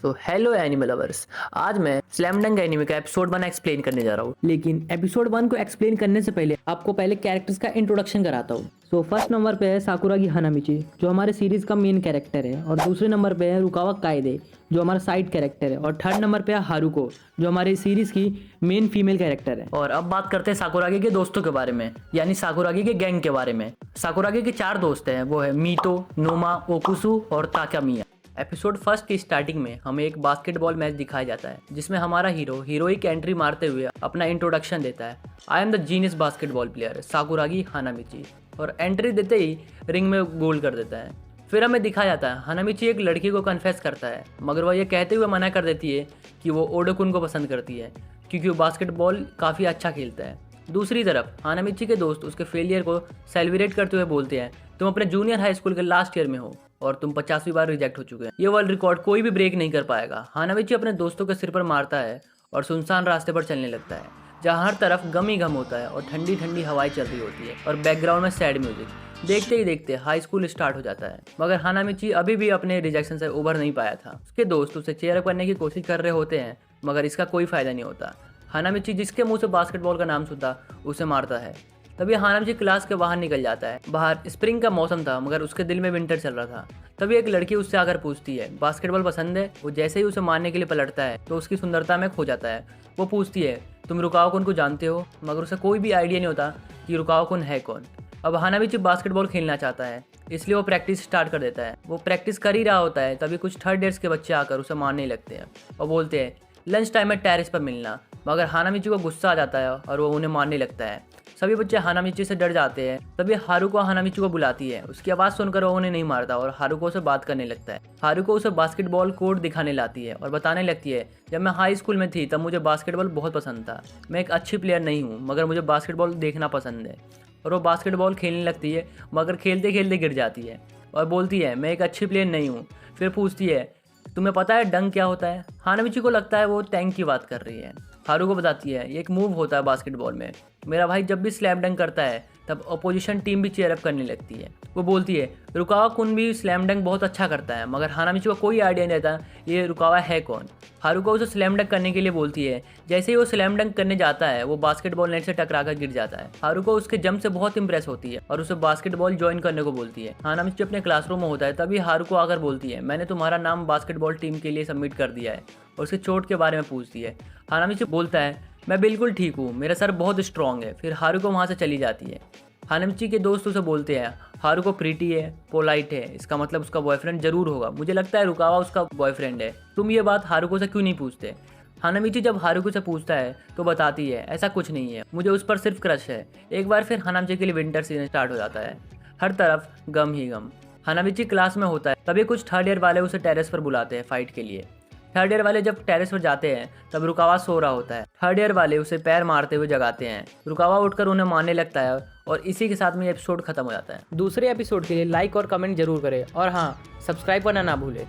तो hello animal lovers. आज मैं स्लैम डंक एनिमे का एपिसोड 1 एक्सप्लेन करने जा रहा हूँ। लेकिन एपिसोड 1 को एक्सप्लेन करने से पहले आपको पहले कैरेक्टर्स का इंट्रोडक्शन कराता हूँ। सो फर्स्ट नंबर पे है साकुरागी हानामिची, जो हमारे सीरीज का मेन कैरेक्टर है। और दूसरे नंबर पे है रुकावा कायदे, जो हमारा साइड कैरेक्टर है। और थर्ड नंबर पे है हारुको, जो हमारे सीरीज की मेन फीमेल कैरेक्टर है। और अब बात करते हैं साकुरागी के दोस्तों के बारे में, यानी साकुरागी के गैंग के बारे में। साकुरागी के 4 दोस्त हैं, वो है मीतो, नोमा, ओकुसु और ताकामिया। एपिसोड फर्स्ट की स्टार्टिंग में हमें एक बास्केटबॉल मैच दिखाया जाता है, जिसमें हमारा हीरो हीरोइक एंट्री मारते हुए अपना इंट्रोडक्शन देता है। I am the genius basketball player Sakuragi Hanamichi, और एंट्री देते ही रिंग में गोल कर देता है। फिर हमें दिखाया जाता है हानामिची एक लड़की को कन्फेस करता है, मगर वह ये कहते हुए मना कर देती है कि वो ओडोकुन को पसंद करती है, क्योंकि वो बास्केटबॉल काफ़ी अच्छा खेलता है। दूसरी तरफ हानामिची के दोस्त उसके फेलियर को सेलिब्रेट करते हुए बोलते हैं, तुम अपने जूनियर हाई स्कूल के लास्ट ईयर में हो और तुम 50वीं बार रिजेक्ट हो चुके हैं। ये वर्ल्ड रिकॉर्ड कोई भी ब्रेक नहीं कर पाएगा। हानामिची अपने दोस्तों के सिर पर मारता है और सुनसान रास्ते पर चलने लगता है, जहाँ हर तरफ गम ही गम होता है और ठंडी ठंडी हवाएं चल रही होती है और बैकग्राउंड में सैड म्यूजिक। देखते ही देखते हाई स्कूल स्टार्ट हो जाता है, मगर हानामिची अभी भी अपने रिजेक्शन से उभर नहीं पाया था। उसके दोस्त उसे चेयर अप करने की कोशिश कर रहे होते हैं, मगर इसका कोई फायदा नहीं होता। हानामिची जिसके मुंह से बास्केटबॉल का नाम सुनता उसे मारता है। तभी हानामिची क्लास के बाहर निकल जाता है। बाहर स्प्रिंग का मौसम था, मगर उसके दिल में विंटर चल रहा था। तभी एक लड़की उससे आकर पूछती है, बास्केटबॉल पसंद है? वो जैसे ही उसे मारने के लिए पलटता है तो उसकी सुंदरता में खो जाता है। वो पूछती है, तुम रुकावा-कुन को जानते हो? मगर उसे कोई भी आइडिया नहीं होता कि रुकावा-कुन है कौन। अब हानामिची बास्केटबॉल खेलना चाहता है, इसलिए वो प्रैक्टिस स्टार्ट कर देता है। वो प्रैक्टिस कर ही रहा होता है, तभी कुछ थर्ड ईयर्स के बच्चे आकर उसे मारने लगते हैं और बोलते हैं लंच टाइम में टेरेस पर मिलना। मगर हानामिची को गुस्सा आ जाता है और वो उन्हें मारने लगता है। सभी बच्चे हानामिची से डर जाते हैं। तभी हारुको हानामिची को बुलाती है। उसकी आवाज़ सुनकर वो उन्हें नहीं मारता और हारुको से बात करने लगता है। हारुको उसे बास्केटबॉल कोर्ट दिखाने लाती है और बताने लगती है, जब मैं हाई स्कूल में थी तब मुझे बास्केटबॉल बहुत पसंद था। मैं एक अच्छी प्लेयर नहीं हूँ, मगर मुझे बास्केटबॉल देखना पसंद है। और वो बास्केटबॉल खेलने लगती है, मगर खेलते खेलते गिर जाती है और बोलती है, मैं एक अच्छी प्लेयर नहीं हूँ। फिर पूछती है, तुम्हें पता है डंक क्या होता है? हानामिची को लगता है वो टैंक की बात कर रही है। हारुको बताती है, ये एक मूव होता है बास्केटबॉल में। मेरा भाई जब भी स्लैम डंक करता है तब अपोजिशन टीम भी चेयर अप करने लगती है। वो बोलती है, रुकावा-कुन भी स्लैम डंक बहुत अच्छा करता है, मगर हानामिची को कोई आइडिया नहीं रहता ये रुकावा है कौन। हारुको उसे स्लैम डंक करने के लिए बोलती है। जैसे ही वो स्लैम डंक करने जाता है, वो बास्केटबॉल नेट से टकराकर गिर जाता है। हारुको उसके जंप से बहुत इंप्रेस होती है और उसे बास्केटबॉल ज्वाइन करने को बोलती है। हानामिची अपने क्लासरूम में होता है, तभी हारुको आकर बोलती है, मैंने तुम्हारा नाम बास्केटबॉल टीम के लिए सबमिट कर दिया है, और उसके चोट के बारे में पूछती है। हानामिची बोलता है, मैं बिल्कुल ठीक हूँ, मेरा सर बहुत स्ट्रॉन्ग है। फिर हारुको वहाँ से चली जाती है। हानामिची के दोस्त उसे बोलते हैं, हारुको प्रीटी है, पोलाइट है, इसका मतलब उसका बॉयफ्रेंड जरूर होगा। मुझे लगता है रुकावा उसका बॉयफ्रेंड है। तुम ये बात हारुको से क्यों नहीं पूछते? हानामिची जब हारुको से पूछता है तो बताती है, ऐसा कुछ नहीं है, मुझे उस पर सिर्फ क्रश है। एक बार फिर हानामिची के लिए विंटर सीजन स्टार्ट हो जाता है। हर तरफ गम ही गम। हानामिची क्लास में होता है, तभी कुछ थर्ड ईयर वाले उसे टेरेस पर बुलाते हैं फाइट के लिए। थर्ड ईयर वाले जब टेरेस पर जाते हैं तब रुकावा सो रहा होता है। थर्ड ईयर वाले उसे पैर मारते हुए जगाते हैं। रुकावा उठकर उन्हें मारने लगता है और इसी के साथ में एपिसोड खत्म हो जाता है। दूसरे एपिसोड के लिए लाइक और कमेंट जरूर करें, और हाँ, सब्सक्राइब करना ना भूलें।